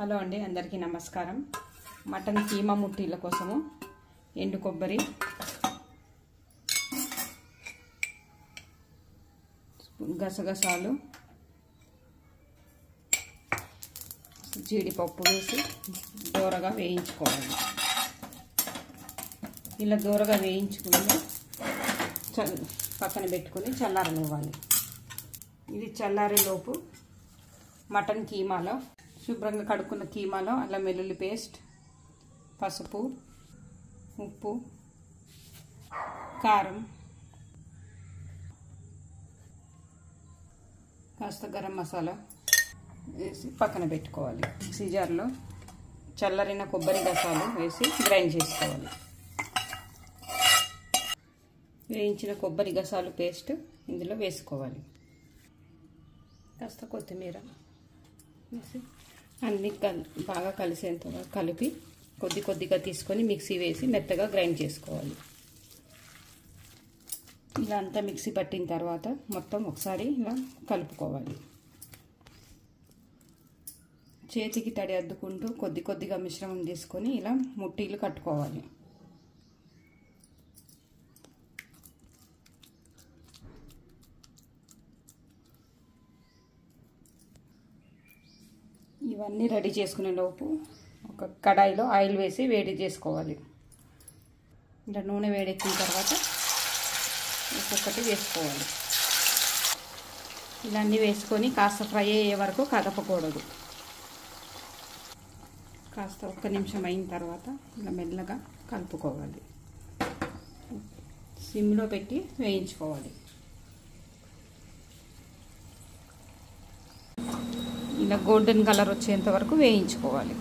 Hello అండి, అందరికీ నమస్కారం. మటన్ కీమా ముట్టీల కోసము ఎండు కొబ్బరి, గసగసాలు, జీడిపప్పు వేసి దోరగా వేయించుకోవాలి. ఇలా దోరగా వేయించుకుని పక్కన పెట్టుకుని చల్లారనివ్వాలి. ఇది చల్లారేలోపు మటన్ కీమాలో శుభ్రంగా కడుక్కున్న కీమాలో అల్లం వెల్లుల్లి పేస్ట్, పసుపు, ఉప్పు, కారం, కాస్త గరం మసాలా వేసి పక్కన పెట్టుకోవాలి. మిక్సీ జార్లో చల్లరిన కొబ్బరి గసాలు వేసి గ్రైండ్ చేసుకోవాలి. వేయించిన కొబ్బరి గసాలు పేస్ట్ ఇందులో వేసుకోవాలి. కాస్త కొత్తిమీర వేసి అన్నీ బాగా కలిసేంతగా కలిపి కొద్దిగా తీసుకొని మిక్సీ వేసి మెత్తగా గ్రైండ్ చేసుకోవాలి. ఇలా అంతా మిక్సీ పట్టిన తర్వాత మొత్తం ఒకసారి ఇలా కలుపుకోవాలి. చేతికి తడి అద్దుకుంటూ కొద్దిగా మిశ్రమం తీసుకొని ఇలా ముట్టీలు కట్టుకోవాలి. ఇవన్నీ రెడీ చేసుకునే లోపు ఒక కడాయిలో ఆయిల్ వేసి వేడి చేసుకోవాలి. ఇలా నూనె వేడెక్కిన తర్వాత ఒక్కొక్కటి వేసుకోవాలి. ఇలా అన్నీ వేసుకొని కాస్త ఫ్రై అయ్యే వరకు కదపకూడదు. కాస్త ఒక్క నిమిషం అయిన తర్వాత ఇలా మెల్లగా కలుపుకోవాలి. సిమ్లో పెట్టి వేయించుకోవాలి. ఇలా గోల్డెన్ కలర్ వచ్చేంత వరకు వేయించుకోవాలి.